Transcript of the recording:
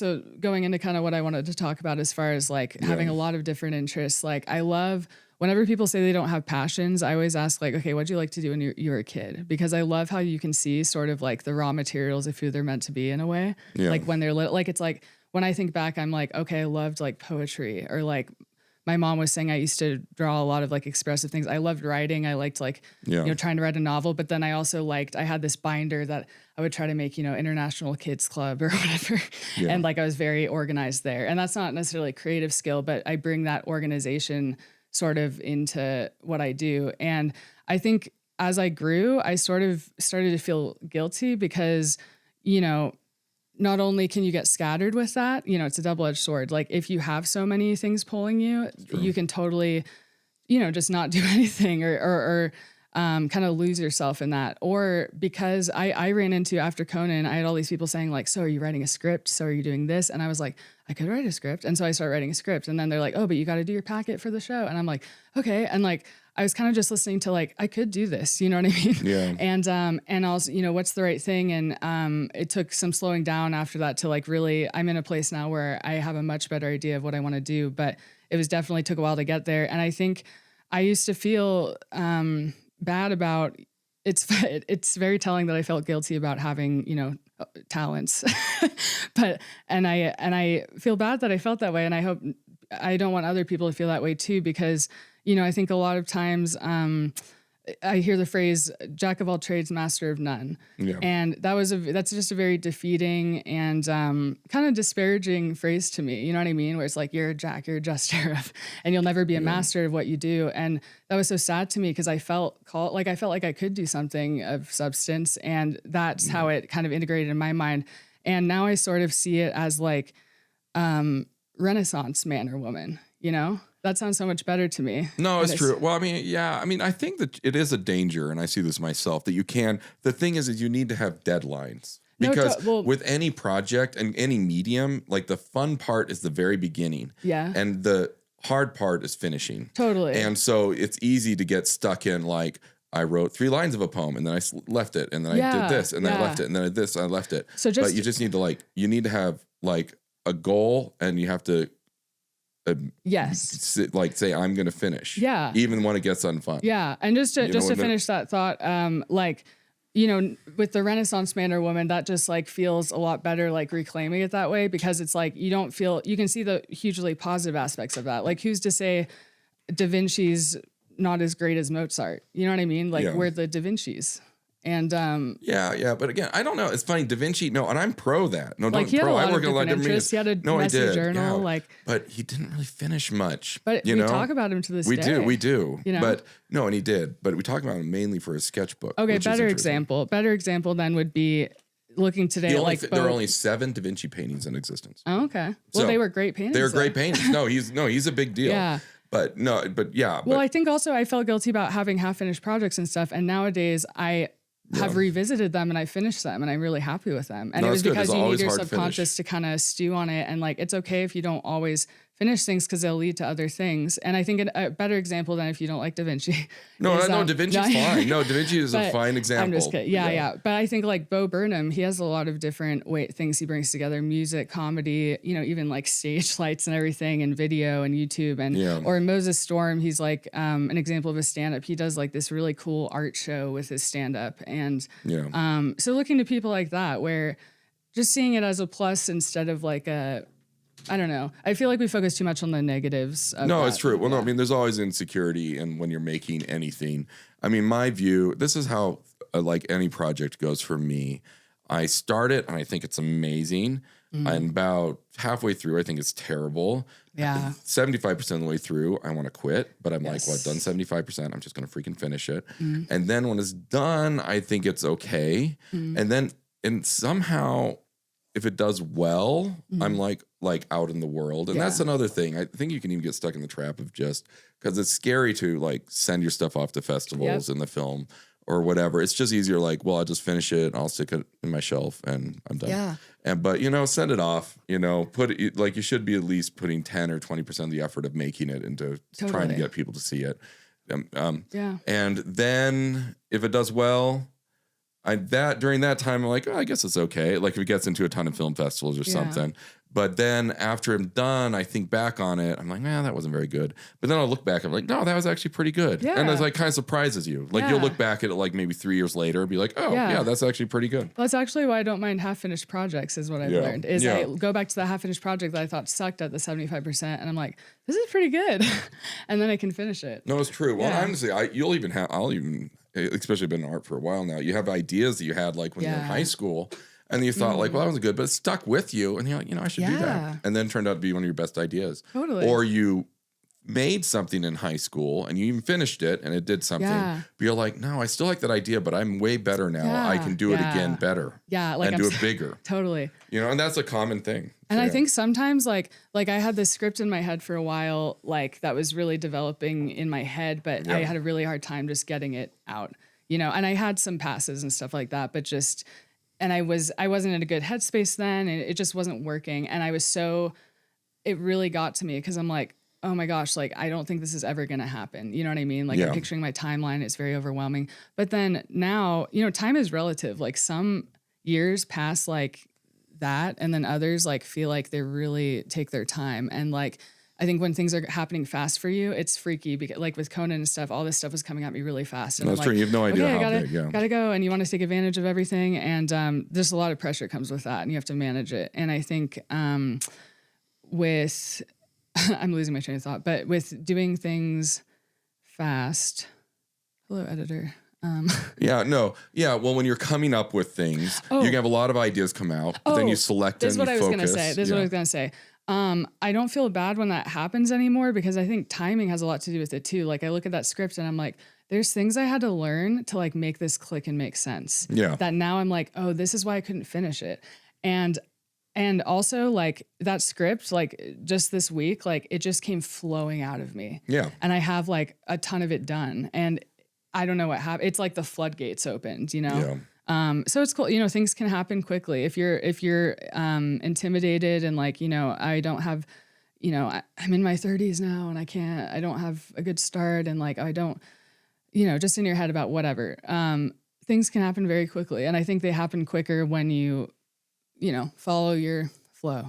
so going into kind of what I wanted to talk about as far as like having a lot of different interests, like I love whenever people say they don't have passions, I always ask like, okay, what'd you like to do when you were a kid? Because I love how you can see sort of like the raw materials of who they're meant to be in a way. Yeah. Like when they're little, like, it's like, when I think back, I'm like, okay, I loved like poetry, or like my mom was saying I used to draw a lot of like expressive things. I loved writing. I liked like, trying to write a novel, but then I also I had this binder that I would try to make, International Kids Club or whatever. Yeah. And like, I was very organized there, and that's not necessarily a creative skill, but I bring that organization sort of into what I do. And I think as I grew, I sort of started to feel guilty because, not only can you get scattered with that, it's a double-edged sword. Like if you have so many things pulling you, you can totally, just not do anything or kind of lose yourself in that. Or because I ran into, after Conan, I had all these people saying like, so are you writing a script? So are you doing this? And I was like, I could write a script. And so I started writing a script, and then they're like, oh, but you got to do your packet for the show. And I'm like, okay. And like, I was kind of just listening to like, I could do this, you know what I mean? Yeah. And also, what's the right thing? And it took some slowing down after that to like, really, I'm in a place now where I have a much better idea of what I want to do, but it was definitely took a while to get there. And I think I used to feel bad about, it's very telling that I felt guilty about having, talents, and I feel bad that I felt that way. And I hope, I don't want other people to feel that way too, because I think a lot of times I hear the phrase "jack of all trades, master of none," and that's just a very defeating and kind of disparaging phrase to me. You know what I mean? Where it's like, you're a jack, you're a jester of, and you'll never be a master of what you do. And that was so sad to me because I felt like I could do something of substance, and that's how it kind of integrated in my mind. And now I sort of see it as like Renaissance man or woman. That sounds so much better to me. No, it's true. Well, I think that it is a danger, and I see this myself, that the thing is you need to have deadlines. Because with any project and any medium, like the fun part is the very beginning. Yeah. And the hard part is finishing. Totally. And so it's easy to get stuck in like, I wrote 3 lines of a poem and then I left it, and then I did this and then I left it, and then I did this and I left it. But you just need to you need to have like a goal, and you have to say I'm going to finish. Yeah. Even when it gets unfun. Yeah. And just to finish that thought, with the Renaissance man or woman, that just like feels a lot better, like reclaiming it that way, because it's like, you can see the hugely positive aspects of that. Like, who's to say Da Vinci's not as great as Mozart? You know what I mean? Like, we're the Da Vinci's. And but again, I don't know. It's funny, Da Vinci. No, and I'm pro that. No, like, don't pro. I work a lot of different interests. He had a messy journal, but he didn't really finish much. But we talk about him to this day. We do. But no, and he did. But we talk about him mainly for his sketchbook. Okay, better example then would be looking today. There are only 7 Da Vinci paintings in existence. Oh, okay. Well, they were great paintings. They were great paintings. He's a big deal. Yeah. But I think also I felt guilty about having half-finished projects and stuff. And nowadays I have revisited them and I finished them and I'm really happy with them. And it was because you need your subconscious to kind of stew on it. And like, it's okay if you don't always finish things because they'll lead to other things. And I think a better example than if you don't like Da Vinci. No, Da Vinci's fine. No, Da Vinci is a fine example. I'm just kidding. Yeah. But I think like Bo Burnham, he has a lot of different things he brings together: music, comedy, even like stage lights and everything, and video and YouTube. And or in Moses Storm, he's like an example of a stand-up. He does like this really cool art show with his stand-up. And so looking to people like that, where just seeing it as a plus instead of like I don't know. I feel like we focus too much on the negatives. No, it's true. Well, no, I mean, there's always insecurity, and when you're making anything, I mean, my view, this is how like any project goes for me. I start it and I think it's amazing. And about halfway through, I think it's terrible. Yeah. 75% of the way through, I want to quit, but I'm like, well, I've done 75%. I'm just going to freaking finish it. And then when it's done, I think it's okay. And somehow, if it does well, I'm like out in the world. And that's another thing. I think you can even get stuck in the trap of just, because it's scary to like send your stuff off to festivals in the film or whatever. It's just easier like, well, I'll just finish it. I'll stick it in my shelf and I'm done. Yeah. But send it off, put it, like, you should be at least putting 10 or 20% of the effort of making it into trying to get people to see it. And then if it does well, during that time, I'm like, oh, I guess it's okay. Like if it gets into a ton of film festivals or something. But then after I'm done, I think back on it. I'm like, man, that wasn't very good. But then I'll look back. I'm like, no, that was actually pretty good. Yeah. And it's like kind of surprises you. Like you'll look back at it like maybe 3 years later and be like, oh yeah, that's actually pretty good. Well, that's actually why I don't mind half-finished projects is what I've learned. Is I go back to the half-finished project that I thought sucked at the 75%. And I'm like, this is pretty good. And then I can finish it. No, it's true. Well, honestly, I'll even, especially been in art for a while now, you have ideas that you had like when you were in high school. And you thought like, well, that was good, but it stuck with you. And you're like, I should do that. And then turned out to be one of your best ideas. Totally. Or you made something in high school and you even finished it and it did something. But you're like, no, I still like that idea, but I'm way better now. I can do it again better. Yeah. Like and do it bigger. Totally. And that's a common thing. And I think sometimes like I had this script in my head for a while, like that was really developing in my head, but I had a really hard time just getting it out, and I had some passes and stuff like that, but just... And I wasn't in a good headspace then, and it just wasn't working. And it really got to me because I'm like, oh my gosh, like, I don't think this is ever going to happen. You know what I mean? Like I'm picturing my timeline. It's very overwhelming. But then now, time is relative. Like some years pass like that. And then others like feel like they really take their time. And like, I think when things are happening fast for you, it's freaky because like with Conan and stuff, all this stuff was coming at me really fast. And that's true. You have no idea how big. Gotta go. And you want to take advantage of everything. And there's a lot of pressure comes with that and you have to manage it. And I think with, I'm losing my train of thought, but with doing things fast, hello, editor. Well, when you're coming up with things, you can have a lot of ideas come out, but then you select and you focus. This is what I was going to say. I don't feel bad when that happens anymore because I think timing has a lot to do with it too. Like I look at that script and I'm like, there's things I had to learn to like make this click and make sense. Yeah. That now I'm like, oh, this is why I couldn't finish it. And also like that script, like just this week, like it just came flowing out of me. Yeah. And I have like a ton of it done and I don't know what happened. It's like the floodgates opened, Yeah. So it's cool. Things can happen quickly. If you're intimidated and like, I don't have, I'm in my 30s now and I don't have a good start. And like, I don't, just in your head about whatever, things can happen very quickly. And I think they happen quicker when you follow your flow.